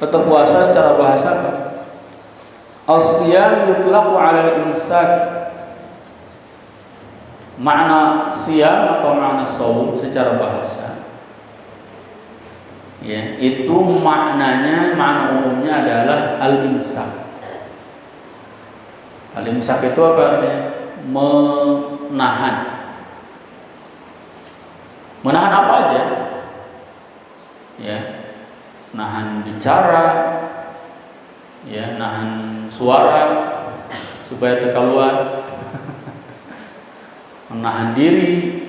Atau puasa secara bahasa as-siyam yutlaqu 'ala al-imsak. Makna siyam atau makna shaum secara bahasa ya, itu maknanya, makna umumnya adalah al-imsak. Al-imsak itu apa artinya? Menahan. Menahan apa aja? Ya, nahan bicara, ya, nahan suara supaya terkeluar, menahan diri,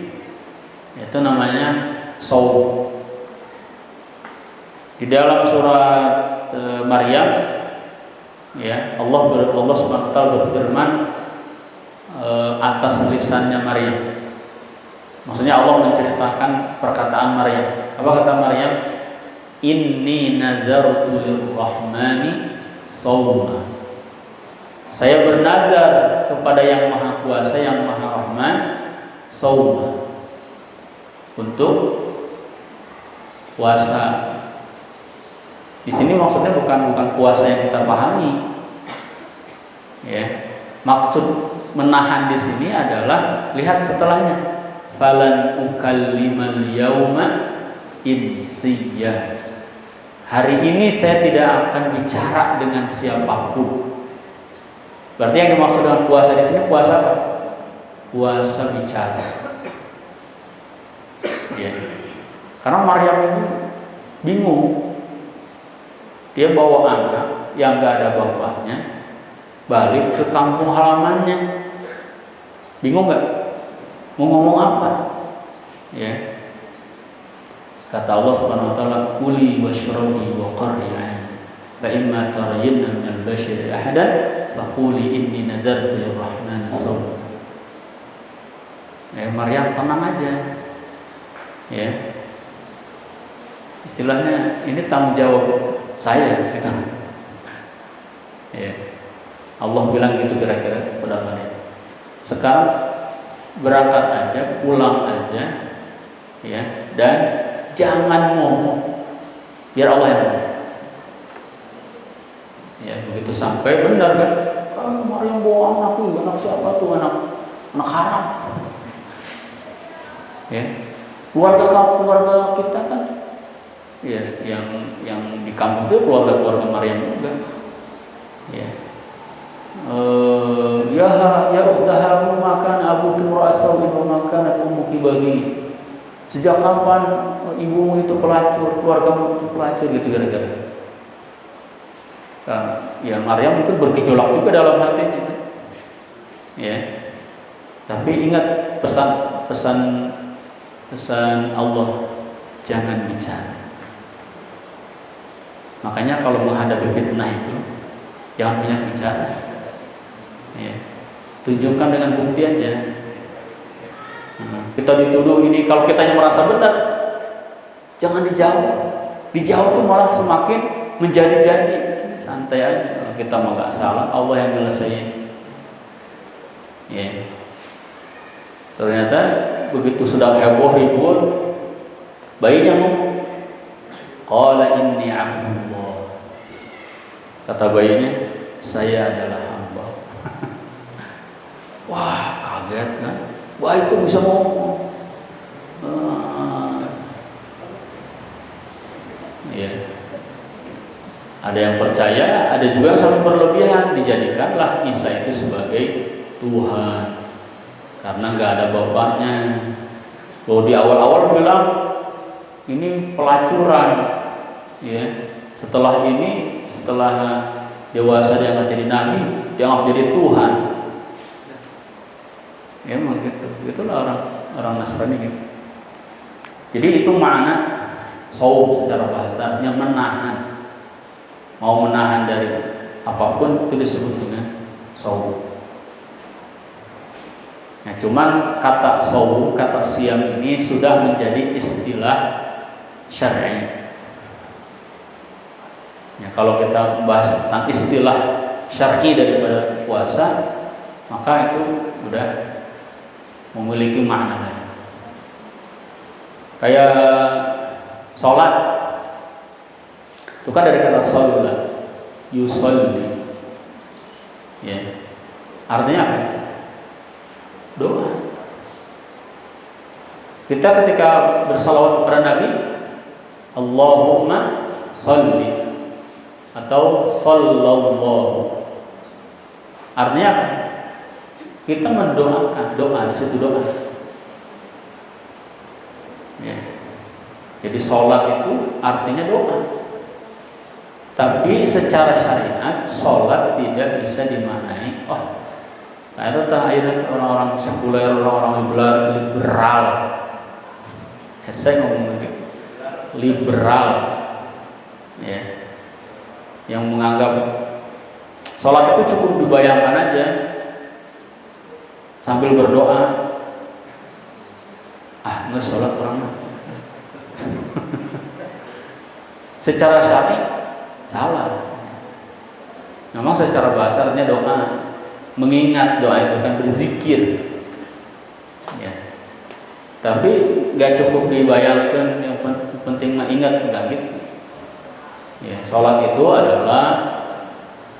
itu namanya shaum. Di dalam surat Maryam, ya, Allah Subhanahu wa taala berfirman atas lisannya Maryam. Maksudnya Allah menceritakan perkataan Maryam. Apa kata Maryam? Inni nazartu lirrahmani shauma. Saya bernazar kepada yang Maha Kuasa, yang Maha Rahman, shauma, untuk puasa. Di sini maksudnya bukan puasa yang kita pahami. Ya. Maksud menahan di sini adalah lihat setelahnya. Falan ukallimal yauma insiyah. Hari ini saya tidak akan bicara dengan siapapun. Berarti yang dimaksud dengan puasa di sini puasa apa? Puasa bicara. Ya. Karena Maryam ini bingung. Dia bawa anak yang gak ada bapaknya balik ke kampung halamannya. Bingung gak? Mau ngomong apa? Ya. Kata Allah Subhanahu wa taala, "Kuli washrabi wa qarri 'aini, fa imma tarayinna min al-bashari ahadan, faquli inni nadartu lir-rahmani shawma." Maryam tenang aja. Ya. Istilahnya ini tanggung jawab saya, gitu. Ya. Allah bilang gitu kira-kira kepada Maryam. Sekarang berangkat aja, pulang aja, ya, dan jangan ngomong, biar Allah yang ngomong. Ya, begitu sampai benar kan? Maryam bawa anak siapa tuh, anak haram. Ya, keluarga kita kan, ya, yang di kampung itu keluarga Maryam juga. Ya. Ya ukhtaha makan abu timra'asaw wa makan ummuki bagi. Sejak kapan ibumu itu pelacur, keluargamu itu pelacur, gitu kira-kira. Ya Maryam mungkin bergejolak juga dalam hatinya kan. Ya. Tapi ingat pesan Allah, jangan bicara. Makanya kalau menghadapi fitnah itu jangan banyak bicara. Ya. Tunjukkan dengan bukti aja. Kita dituduh ini, kalau kitanya merasa benar, jangan dijawab. Dijawab tuh malah semakin menjadi-jadi. Santai aja. Kalau kita mah nggak salah, Allah yang nyelesain. Ya. Ternyata begitu sudah heboh ribut, bayinya ngomong, qala inni abdullah. Kata bayinya, saya adalah hamba. Wah, kaget kan? Wah, kok bisa ngomong? Ya. Ada yang percaya, ada juga yang sampai berlebihan, dijadikanlah Isa itu sebagai Tuhan karena nggak ada bapaknya. Bahwa di awal-awal bilang ini pelacuran, ya. Setelah dewasa dia akan jadi nabi, dia akan jadi Tuhan. Ya, memang gitu. Itulah orang Nasrani gitu. Jadi itu makna shaum secara bahasa, yang menahan. Mau menahan dari apapun itu disebut dengan shaum. Nah, cuman kata shaum, kata siyam ini sudah menjadi istilah syar'i. Ya, kalau kita bahas tentang istilah syar'i daripada puasa, maka itu sudah memiliki makna lain. Kayak sholat. Itu kan dari kata sholat, yusolli. Ya. Artinya apa? Doa. Kita ketika bersalawat kepada Nabi, Allahumma sholli atau sallallahu. Artinya apa? Kita mendoakan, doa di situ doa. Ya. Jadi sholat itu artinya doa. Tapi secara syariat sholat tidak bisa dimaknai. Oh, itu akhirnya orang-orang sekuler, orang-orang liberal. Saya ngomong liberal, ya, yang menganggap sholat itu cukup dibayangkan aja sambil berdoa. Nggak sholat kurang. Secara syar'i salah. Memang secara bahasa artinya doa, mengingat, doa itu kan berzikir. Ya. Tapi nggak cukup dibayangkan, yang penting mengingat, enggak gitu. Ya, sholat itu adalah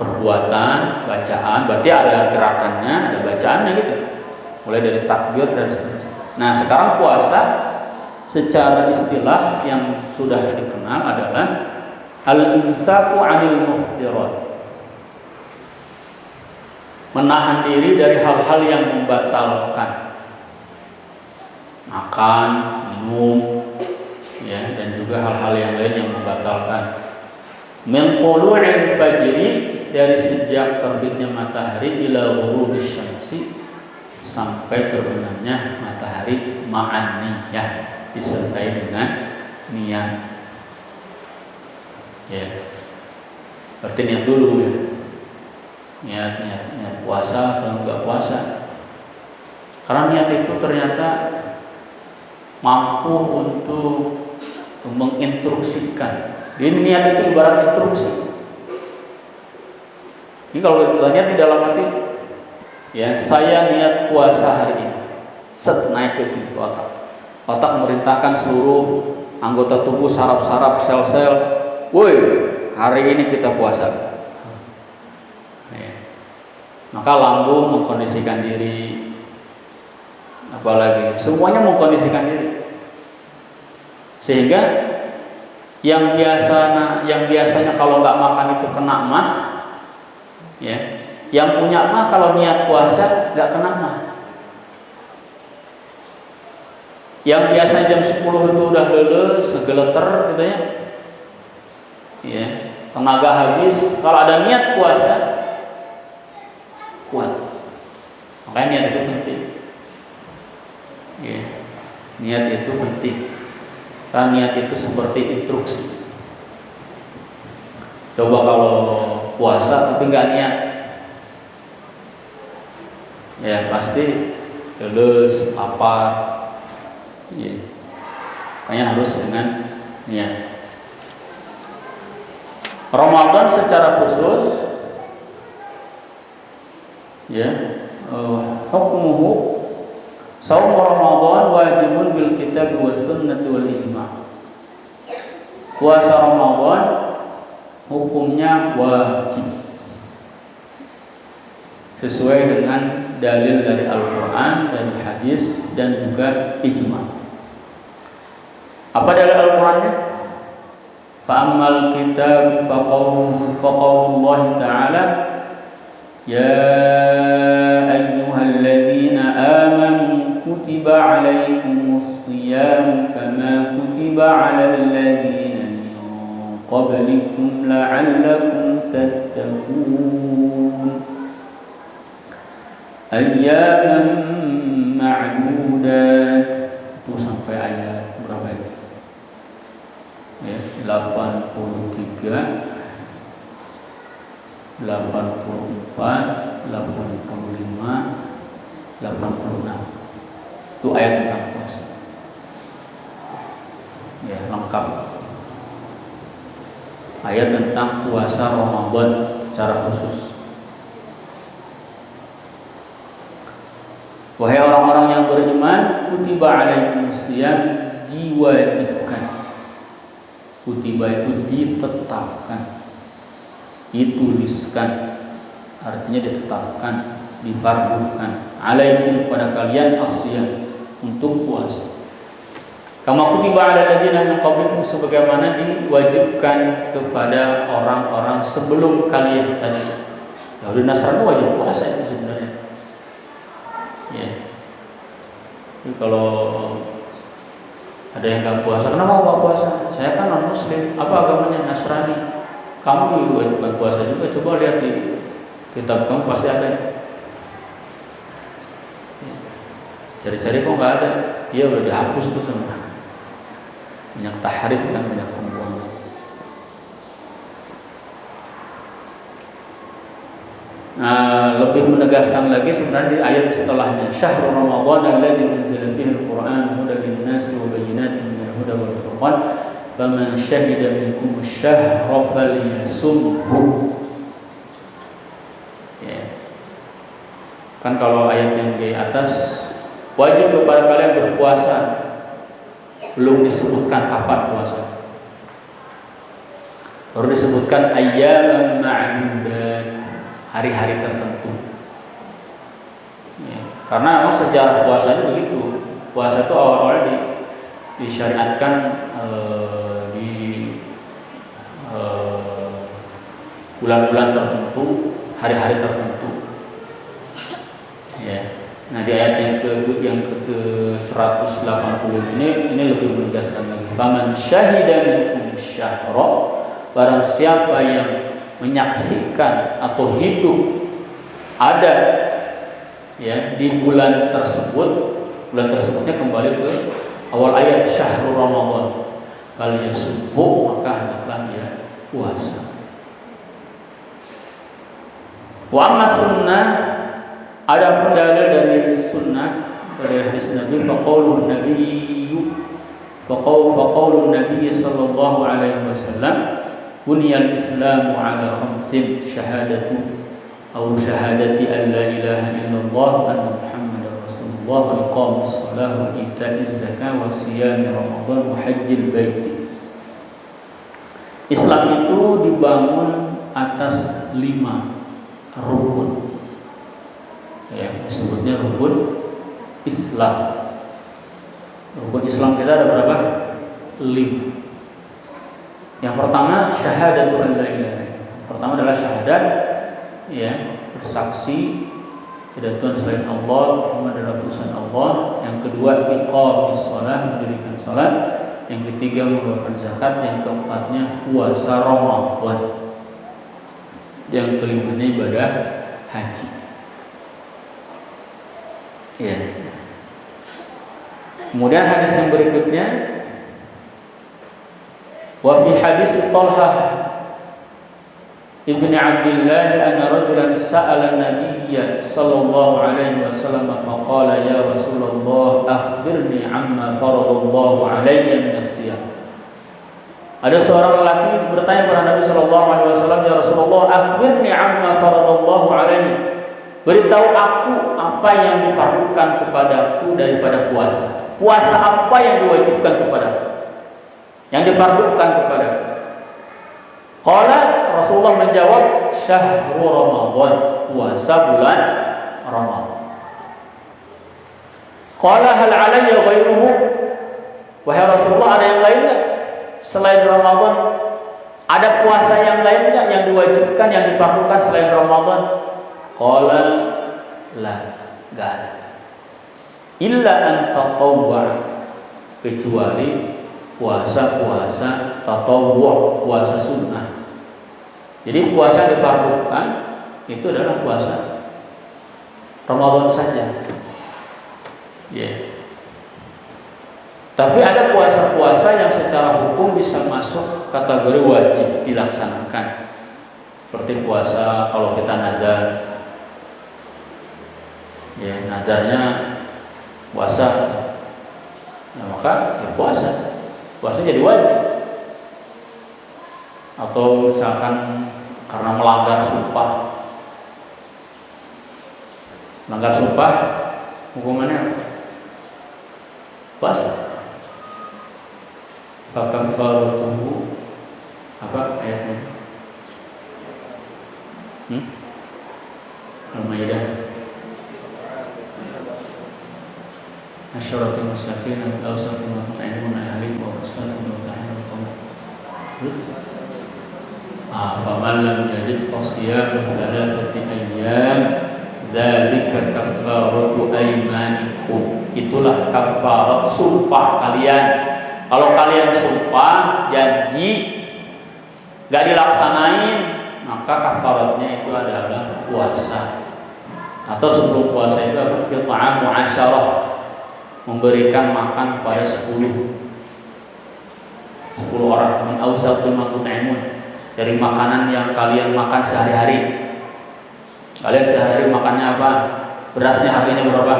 perbuatan, bacaan, berarti ada gerakannya, ada bacaannya gitu. Mulai dari takbir dan seterusnya. Nah, sekarang puasa secara istilah yang sudah dikenal adalah al-imsaku 'anil muftirat. Menahan diri dari hal-hal yang membatalkan. Makan, minum, ya, dan juga hal-hal yang lain yang membatalkan. Min tulu'il fajri, dari sejak terbitnya matahari ila ghurubisy syamsi, sampai terbenamnya matahari, ma'an niyah, disertai dengan niat. Ya. Berarti niat dulu ya. Niat puasa atau enggak puasa. Karena niat itu ternyata mampu untuk menginstruksikan. Jadi niat itu ibarat instruksi. Ini kalau kita lihat di dalam hati, ya, saya niat puasa hari ini. Set, naik ke sini otak. Otak memerintahkan seluruh anggota tubuh, saraf-saraf, sel-sel, woi, hari ini kita puasa. Ya. Maka lambung mengkondisikan diri, apalagi semuanya mengkondisikan diri, sehingga yang biasanya kalau nggak makan itu kena mah, ya, yang punya mah kalau niat puasa nggak kena mah. Yang biasa jam 10 itu udah leles, ngegeleter gitu ya, tenaga habis. Kalau ada niat puasa, kuat. Makanya niat itu penting. Ya, niat itu penting. Karena niat itu seperti instruksi. Coba kalau puasa tapi nggak niat, ya pasti leles, lapar. Ya. Makanya harus dengan niat. Ramadan secara khusus, ya, hukmuhu shaum Ramadan wajibun bil kitab was sunnah wal ijma'. Puasa Ramadan hukumnya wajib sesuai dengan dalil dari Al-Qur'an, dari hadis, dan juga ijma'. Apa dalil Al-Qur'annya? Fa'ammal kitab faqaulullahi ta'ala ya ayyuhalladzina amanu kutiba alaikumus shiyam kama kutiba alal ladzina min qablikum la'allakum tattaqun ayyaman ma'dudat. Itu sampai ayat berapa itu? Ya, 83, 84, 85, 86. Itu ayat tentang puasa. Ya, lengkap. Ayat tentang puasa Ramadan secara khusus. Wahai orang-orang yang beriman, kutiba alaikumus shiyam, diwajibkan. Kutiba itu ditetapkan, dituliskan, artinya ditetapkan, difardukan. Alaikum, kepada kalian, asyam, untuk puasa. Kama kutiba ala alladziina min qablikum, sebagaimana diwajibkan kepada orang-orang sebelum kalian tadi. Yahudi Nasrani wajib puasa itu sebenarnya. Ya. Jadi kalau ada yang nggak puasa, kenapa nggak puasa? Saya kan non Muslim, apa agamanya Nasrani? Kamu diwajibkan puasa juga. Coba lihat di kitab kamu pasti ada. Cari-cari kok nggak ada. Dia udah dihapus tuh semua. Banyak tahrif dan banyak pembuangan. Nah, lebih menegaskan lagi sebenarnya di ayat setelahnya, syahrul ramadhan alladzi unzila fihi al-Qur'an hudan lin-nasi wa bayyinatin minal huda wal furqan faman syahida minkum asy-syahra falyasumhu. Ya. Kan kalau ayat yang di atas wajib kepada kalian berpuasa, belum disebutkan kapan puasa. Baru disebutkan ayyaman ma'dudat, hari-hari tertentu. Ya, karena memang sejarah puasa itu begitu. Puasa itu awal-awalnya disyariatkan di bulan-bulan tertentu, hari-hari tertentu. Ya. Nah, di ayat yang ke-180 ini lebih menegaskan lagi. Faman syahida minkum syahra, barang siapa yang menyaksikan atau hidup ada ya di bulan tersebutnya kembali ke awal ayat syahrul ramadhan, falyasumhu, maka hendaklah dia puasa. Wa amma sunnah, ada dalil dari sunnah dari hadis Nabi, faqaulun Nabi sallallahu alaihi wasallam, buniyal islamu ala khamsin, syahadati an la ilaha illallah wa anna muhammadar rasulullah wa iqamis shalah wa ita'iz zakah wa siyam ramadan wa hajjil bait. Islam itu dibangun atas 5 rukun. Ya, disebutnya rukun Islam. Rukun Islam kita ada berapa? 5. Yang pertama syahadatu an la ilaha illallah. Pertama adalah syahadat, ya, bersaksi tidak Tuhan selain Allah, Muhammad adalah utusan Allah. Yang kedua iqamis shalah, mendirikan salat. Yang ketiga mengeluarkan zakat. Yang keempatnya puasa Ramadan. Yang kelimanya ibadah haji. Ya. Kemudian hadis yang berikutnya, wa fi hadis Talhah ibn Abdullah anna rajulan sa'ala an-nabiy sallallahu alaihi wasallam faqala ya Rasulullah akhbirni amma faradallahu alayya min as-siyam. Ada seorang lelaki bertanya kepada Nabi sallallahu alaihi wasallam, ya Rasulullah akhbirni amma faradallahu alayya, beritahu aku apa yang difardukan kepadaku daripada puasa. Puasa apa yang diwajibkan kepadaku, yang difardukan kepadaku? Qala, Rasulullah menjawab, syahrul Ramadan, puasa bulan Ramadan. Qala hal alayya ghairuhu, wahai Rasulullah, ada yang lain enggak selain Ramadan? Ada puasa yang lain enggak yang diwajibkan, yang difardukan selain Ramadan? Qala la, enggak ada. Illa an tatawwa, kecuali puasa-puasa tatawwu, puasa sunnah. Jadi puasa difardukan itu adalah puasa Ramadan saja. Yeah. Tapi ada puasa-puasa yang secara hukum bisa masuk kategori wajib dilaksanakan. Seperti puasa kalau kita nazar. Ya, nazarnya puasa. Ya, maka ya puasa jadi wajib. Atau misalkan karena melanggar sumpah, hukumannya apa? Puasa. Fakafaratuhu Apa ayatnya? Al-Maidah. Asyaratul musafirin al-awsatul mutaimun ahli wa rasulun mutahin al-qawm. Terus faman lam yajid fasiyam thalathati ayyam dzalika kafaratu aymanikum. Itulah kafarat sumpah kalian. Kalau kalian sumpah janji gak dilaksanain, maka kafaratnya itu adalah puasa. Atau sebelum puasa itu apa? It'amu asyarah, memberikan makan kepada 10 orang, min awsatul ma tut'imun, dari makanan yang kalian makan sehari-hari. Kalian sehari-hari makannya apa? Berasnya harganya berapa?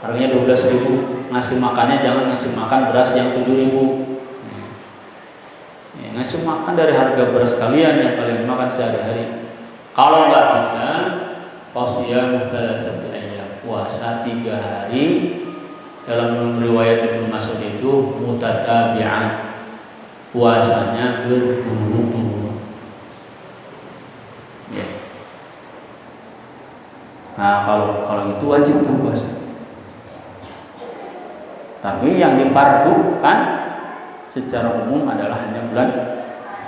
Harganya 12.000. Ngasih makannya jangan ngasih makan beras yang 7.000. Ya, ngasih makan dari harga beras kalian yang kalian makan sehari-hari. Kalau nggak bisa, fasiyam thalathati ayyam, puasa 3 hari. Dalam riwayat Ibnu Mas'ud itu mutatabi'an, puasanya berturut-turut. Ya. Nah, kalau itu wajib tuh puasa. Tapi yang difardukan secara umum adalah hanya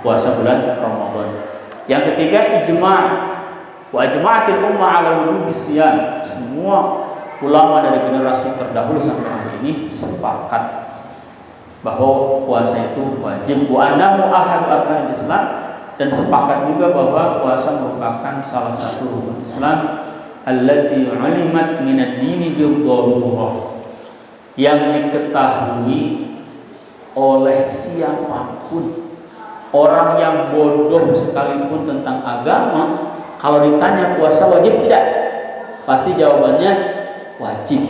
puasa bulan Ramadan. Yang ketiga, ijma'. Wa ajma'atil ummah 'ala wujubi shiyam. Semua ulama dari generasi terdahulu sampai hari ini sepakat bahwa puasa itu wajib. Wa annahu ahadu arkanil Islam, dan sepakat juga bahwa puasa merupakan salah satu rukun Islam allati 'ulimat minad dini bid-darurah, yang diketahui oleh siapapun. Orang yang bodoh sekalipun tentang agama, kalau ditanya puasa wajib tidak, pasti jawabannya wajib.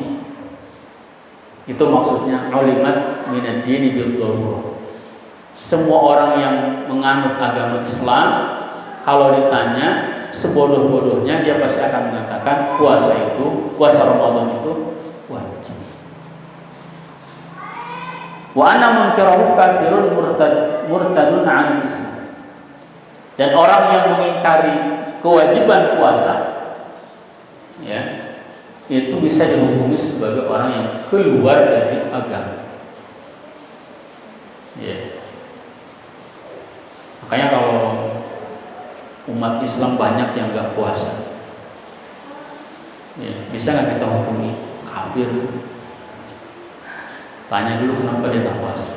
Itu maksudnya ulimat minad dini bil darurah. Semua orang yang menganut agama Islam, kalau ditanya sebodoh-bodohnya, dia pasti akan mengatakan puasa Ramadan itu wajib. Wa anna munkarahu kafirun murtadun 'anil Islam. Dan orang yang mengingkari kewajiban puasa, ya, itu bisa dihukumi sebagai orang yang keluar dari agama. Ya. Makanya kalau umat Islam banyak yang nggak puasa, ya, bisa nggak kita hukumi kafir? Tanya dulu kenapa dia nggak puasa.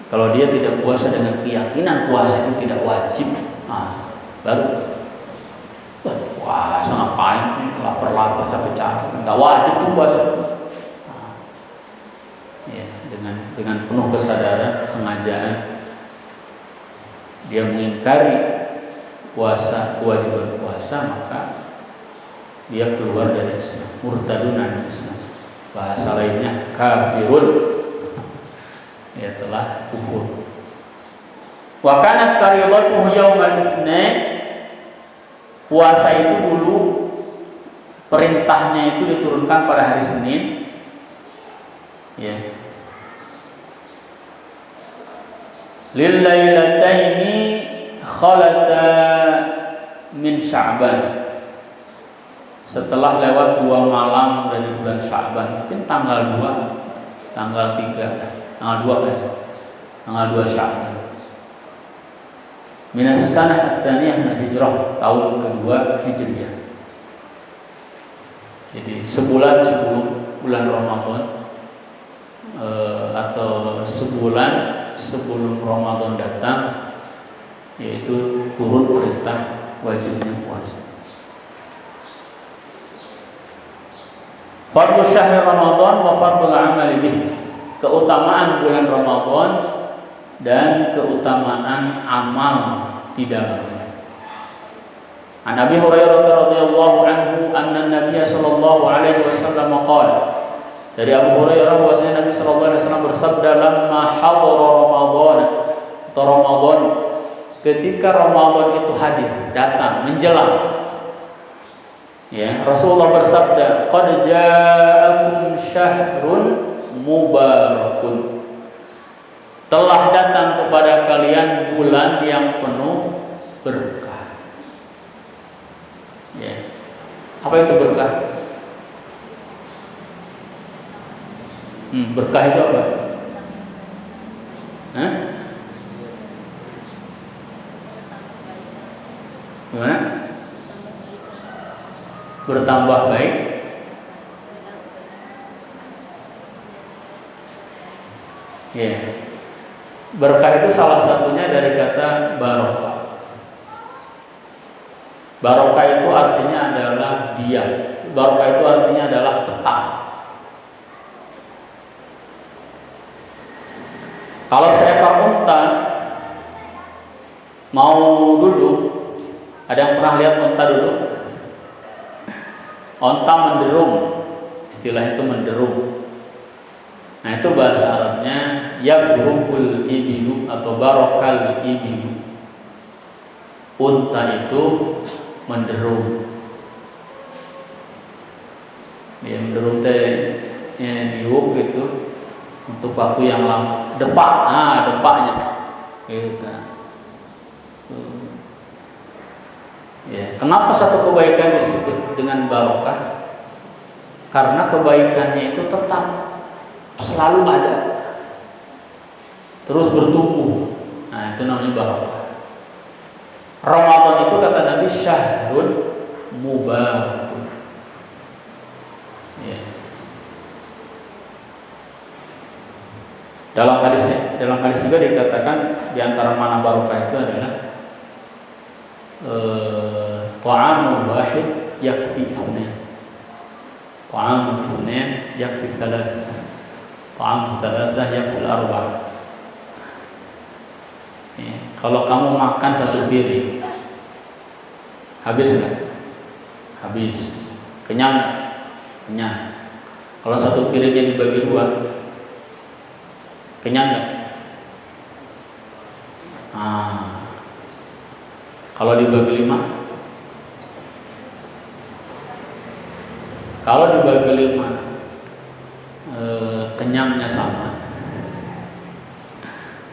Kalau dia tidak puasa dengan keyakinan puasa itu tidak wajib, baru puasa ngapain? Lapar-lapar, capek-capek, nggak wajib tuh puasa. Ya, dengan penuh kesadaran, kesengajaan, dia mengingkari kewajiban puasa, maka dia keluar dari Islam, murtadun an Islam. Bahasa lainnya kafirun, ya, telah kufur. Wa kanat fardhatuhu yaumal itsnain. Puasa itu dulu perintahnya itu diturunkan pada hari Senin, ya. Lil lailataini khalata min Sya'ban. Setelah lewat 2 malam dari bulan Sya'ban, mungkin tanggal 2, tanggal 3, tanggal 2 Sya'ban. Minas sanah ats-tsaniyah min hijrah, tahun kedua Hijriah. Jadi sebulan sebelum bulan Ramadan, atau sebulan sebelum Ramadan datang, yaitu turun perintah wajibnya puasa. Fardhu syahr Ramadan wa fardhul amali bih. Keutamaan bulan Ramadan dan keutamaan amal di dalamnya. An Abi Hurairah radhiyallahu anhu anna Nabiy sallallahu alaihi wasallam qala. Dari Abu Hurairah bahwasanya Nabi sallallahu alaihi wasallam bersabda, lamma hadara Ramadan, atau Ramadan, ketika Ramadan itu hadir, datang, menjelang, ya, Rasulullah bersabda, qad ja'akum syahrun mubarakun. telah datang kepada kalian bulan yang penuh berkah. Ya. Apa itu berkah? Berkah itu apa? Hah? Gimana? Bertambah baik. Ya. Berkah itu salah satunya dari kata barokah. Barokah itu artinya adalah diam. Barokah itu artinya adalah tetap. Kalau seekor unta mau duduk, ada yang pernah lihat unta duduk? Unta menderung, istilahnya itu menderung. Nah itu bahasa Arabnya yagrubul ibilu atau barokal ibilu. Unta itu menderung. Dia menderung teh diuk gitu untuk waktu yang lama. Depak, depaknya. Gitu. Ya, kenapa satu kebaikan disebut dengan barokah? Karena kebaikannya itu tetap selalu ada, terus bertumbuh. Nah itu namanya barokah. Ramadan itu kata Nabi syahrun mubarakun. Ya. Dalam hadis juga dikatakan di antara mana barokah itu adalah ta'amul wahid yakfi ithnain. Ta'amul ithnain yakfi thalathah. Ta'am thalathah yakfi arba'ah. Kalau kamu makan satu piring, habis nggak? Habis. Kenyang nggak? Kenyang. Kalau satu piringnya dibagi dua, kenyang nggak? Kalau dibagi 5, kalau dibagi 5, kenyangnya sama,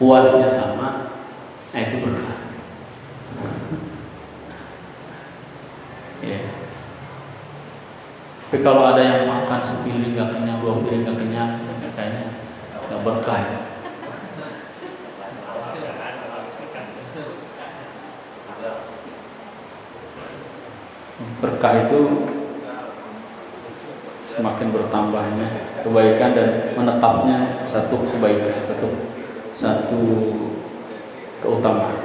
puasnya sama, itu berkah. Ya. Tapi kalau ada yang makan sepiring nggak kenyang, 2 piring nggak kenyang, kayaknya nggak berkah. Ya. Berkah itu semakin bertambahnya kebaikan dan menetapnya satu kebaikan, satu keutamaan.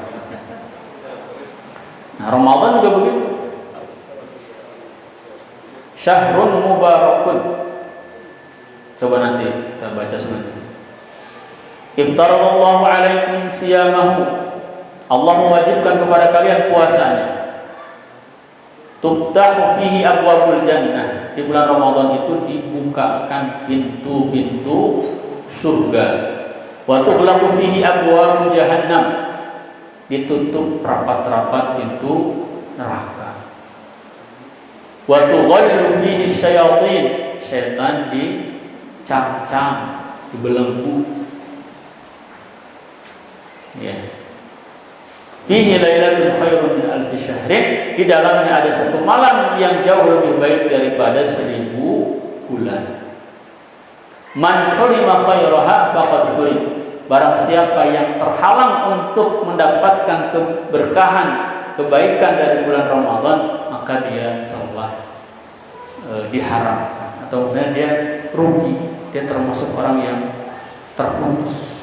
Nah, Ramadan juga begitu. Syahrun mubarakun. Coba nanti kita baca sebentar. Iftaradallahu alaikum siyamahu. Allah mewajibkan kepada kalian puasanya. Tuftahu fihi abwabul jannah. Di bulan Ramadan itu dibukakan pintu-pintu surga. Wa tughlaqu fihi abwabul jahannam. Ditutup rapat-rapat pintu neraka. Wa tughallu fihi syayatin. Setan dicam-cam, dibelenggu. Ya. Fihi lailatul khairun min alfi syahrin. Di dalamnya ada satu malam yang jauh lebih baik daripada 1000 bulan. Man hurima khairaha faqad hurim. Barang siapa yang terhalang untuk mendapatkan keberkahan, kebaikan dari bulan Ramadan, maka dia telah diharamkan, atau misalnya dia rugi, dia termasuk orang yang terputus.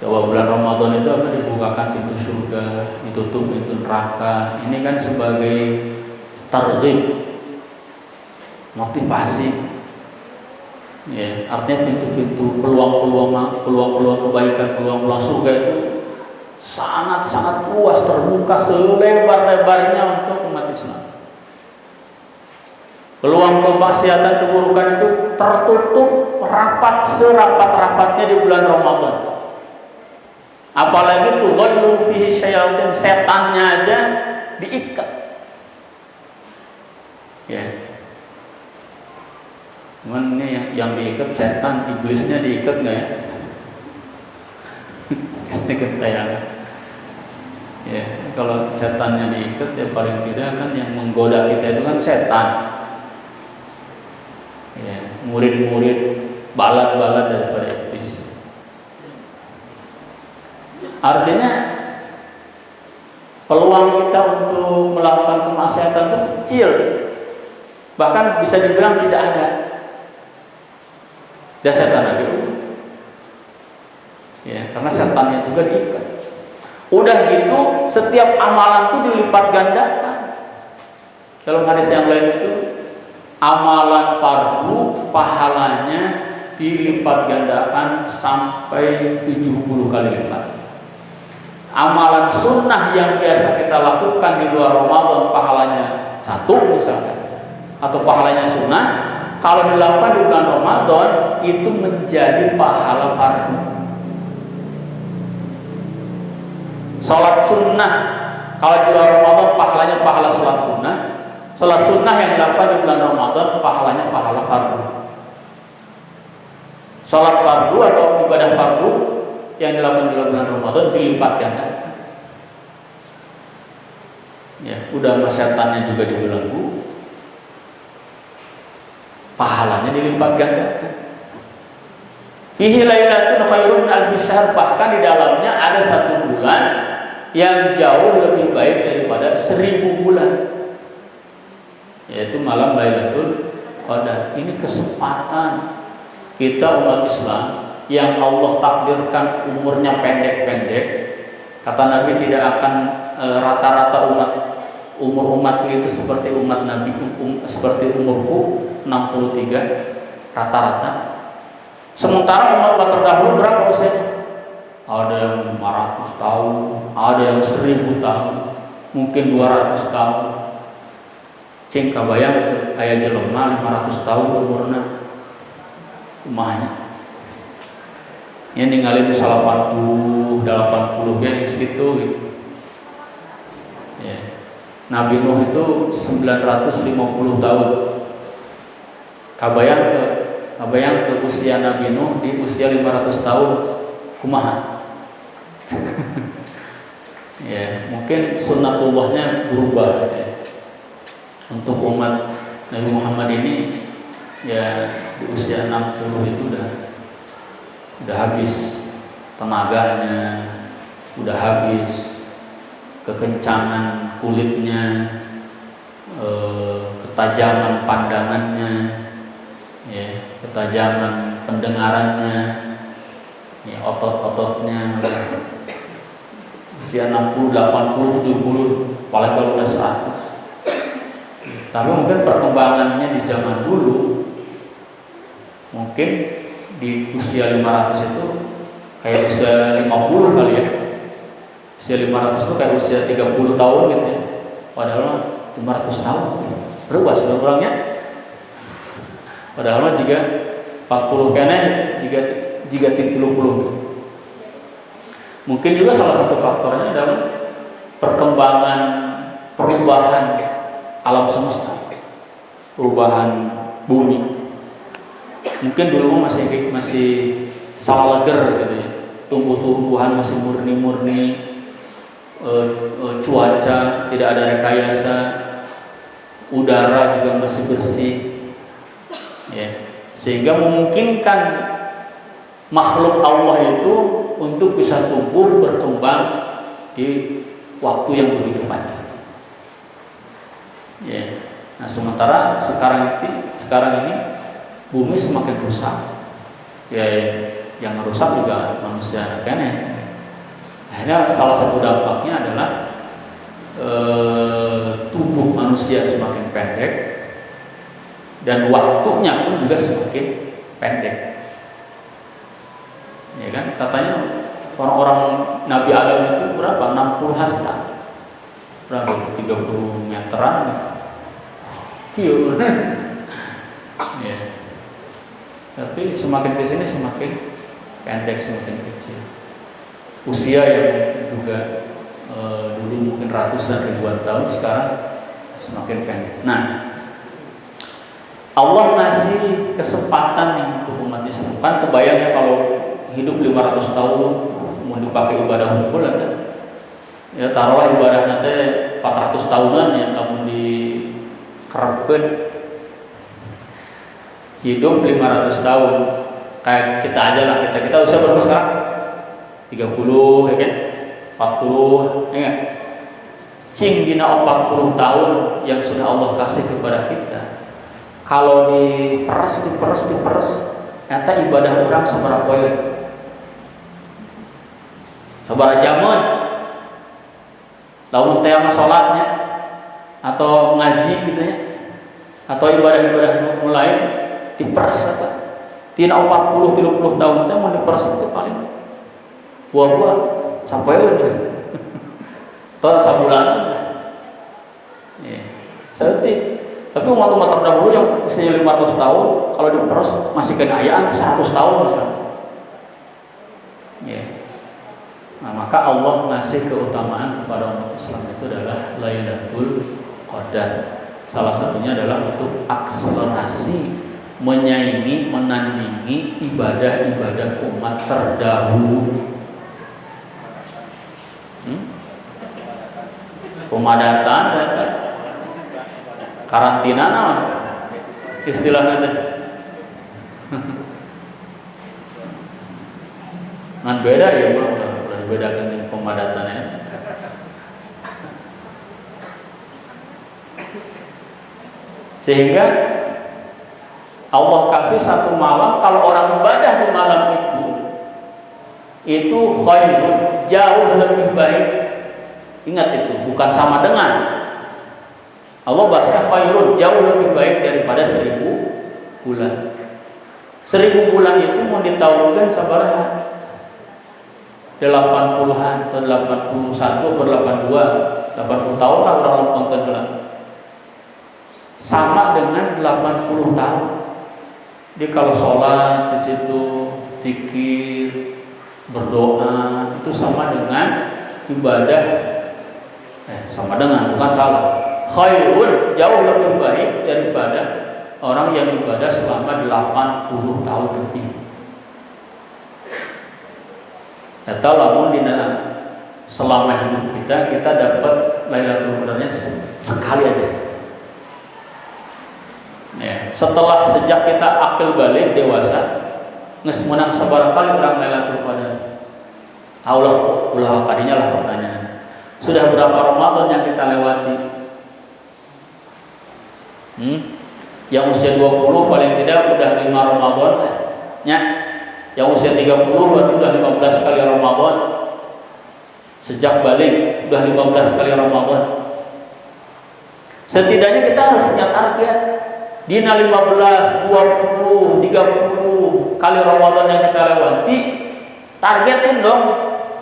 Bahwa bulan Ramadan itu akan dibukakan pintu surga, ditutup pintu neraka. Ini kan sebagai targhib, motivasi. Ya, artinya pintu-pintu peluang-peluang kebaikan, peluang-peluang surga itu sangat-sangat luas, terbuka selebar-lebarnya untuk umat Islam. Peluang kemaksiatan, keburukan itu tertutup rapat serapat-rapatnya di bulan Ramadan. Apalagi tuh ghallu fihi syayatin, setannya aja diikat. Ya. Cuman ini yang diikat setan, iblisnya diikat nggak ya? Sedikit tayangan. Ya, kalau setannya diikat ya paling tidak kan yang menggoda kita itu kan setan. Ya, murid-murid balat-balat daripada iblis. Artinya peluang kita untuk melakukan kemaksiatan itu kecil, bahkan bisa dibilang tidak ada. Dia setan lagi, ya, karena setannya juga diikat. Udah gitu, setiap amalan itu dilipat gandakan. Dalam hadis yang lain itu, amalan fardu pahalanya dilipat gandakan sampai 70 kali lipat. Amalan sunnah yang biasa kita lakukan di luar Ramadan pahalanya 1 misalkan, atau pahalanya sunnah, kalau dilakukan di bulan Ramadan itu menjadi pahala fardu. Salat sunnah kalau di luar Ramadan pahalanya pahala salat sunnah. Salat sunnah yang dilakukan di bulan Ramadan pahalanya pahala fardu. Salat fardu atau ibadah fardu yang dilakukan di bulan Ramadan dilipat gandakan. Ya, udah masyatannya juga dibelenggu, pahalanya dilipat gandakan. Fihi lailatun khairun min alfi syahr, bahkan di dalamnya ada 1 bulan yang jauh lebih baik daripada 1000 bulan, yaitu malam Lailatul Qadar. Ini kesempatan kita umat Islam yang Allah takdirkan umurnya pendek-pendek. Kata Nabi tidak akan rata-rata umur umatku itu seperti umat Nabi, seperti umurku 63 rata-rata. Sementara umat terdahulu berapa usianya? Ada yang 500 tahun, ada yang 1000 tahun, mungkin 200 tahun. Cing kabayang aya jelema 500 tahun umurna kumahnya. Ya ninggalin 80 ya segitu gitu. Ya. Nabi Nuh itu 950 tahun. Kabayang ke usia Nabi Nuh di usia 500 tahun kumaha. Ya, mungkin sunnatullahnya berubah ya. Untuk umat Nabi Muhammad ini ya di usia 60 itu udah habis tenaganya, udah habis kekencangan kulitnya, ketajaman pandangannya, ya, ketajaman pendengarannya, ya, otot-ototnya. Usia 60, 80, 70, apalagi kalau udah 100. Tapi mungkin perkembangannya di zaman dulu, mungkin di usia 500 itu kayak usia 50 kali ya. Usia 500 itu kayak usia 30 tahun gitu ya. Padahal 500 tahun berubah sebenarnya. Padahal jika 40 kene jika 30. Mungkin juga salah satu faktornya adalah perkembangan perubahan alam semesta, perubahan bumi. Mungkin dulu masih salah leger gitu ya, tumbuh-tumbuhan masih murni-murni, cuaca tidak ada rekayasa, udara juga masih bersih, ya, sehingga memungkinkan makhluk Allah itu untuk bisa tumbuh berkembang di waktu yang begitu panjang. Ya. Nah, sementara sekarang ini bumi semakin rusak. Ya, yang rusak juga manusia kan ya. Akhirnya salah satu dampaknya adalah tubuh manusia semakin pendek dan waktunya pun juga semakin pendek. Ya kan, katanya orang-orang Nabi Adam itu berapa? 60 hasta. Berapa? 30 meteran. Ya. Tapi semakin ke sini semakin pendek, semakin kecil. Usia yang juga dulu mungkin ratusan ribuan tahun sekarang semakin pendek. Nah, Allah ngasih kesempatan nih untuk umat Islam. Kan kebayang ya kalau hidup 500 tahun mau dipakai ibadah hukum kan? Ya taruhlah ibadah nanti 400 tahunan yang kamu dikerapkan, hidup 500 tahun kayak kita aja lah, kita usia berapa sekarang? 30 ya kan? 40 ya kan? Cing dina 40 tahun yang sudah Allah kasih kepada kita, kalau diperes nyata ibadah orang sabaraha poe, sabaraha jaman, lamun teh salatnya atau ngaji gitu ya, atau ibadah-ibadah mulai diperes eta tina 40-30 tahun teh mau diperes itu paling buah-buah sampai udah toh sabulanan ya seetik. Tapi umat-umat terdahulu yang usianya 500 tahun kalau diperes masih kena ayaan 100 tahun misalnya ya. Nah, maka Allah ngasih keutamaan kepada umat Islam itu adalah Lailatul Qadar. Salah satunya adalah untuk akselerasi menyaingi, menandingi ibadah-ibadah umat terdahulu. Pemadatan, karantina nama istilahnya teh. Ngan beda ya, udah dibedakan dengan pemadatannya. Sehingga Allah kasih satu malam, kalau orang ibadah di malam itu khairun, jauh lebih baik. Ingat itu, bukan sama dengan. Allah bahasnya khairun, jauh lebih baik daripada 1000 bulan. 1000 bulan itu mau ditahunkan sabaraha? 80-an atau 81 atau 82, 80 tahun lah orang nonton bulan. Sama dengan 80 tahun. Jadi kalau sholat di situ, zikir, berdoa itu sama dengan ibadah. Sama dengan, bukan salah. Khairun, jauh lebih baik daripada orang yang ibadah selama 80 tahun lebih. Atau lamun dina selama hidup kita dapat Lailatul Qadarnya sekali aja. Ya, setelah sejak kita akil balik dewasa, geus meunang sabaraha kali urang Lailatul Qadar? Allah ulah kadinya lah pertanyaan. Sudah berapa Ramadan yang kita lewati? Yang usia 20 paling tidak udah 5 Ramadan lah. Ya. Yang usia 30 berarti udah 15 kali Ramadan. Sejak balik udah 15 kali Ramadan. Setidaknya kita harus punya target. Dina 15, 20, 30 kali Ramadan yang kita lewati, targetin dong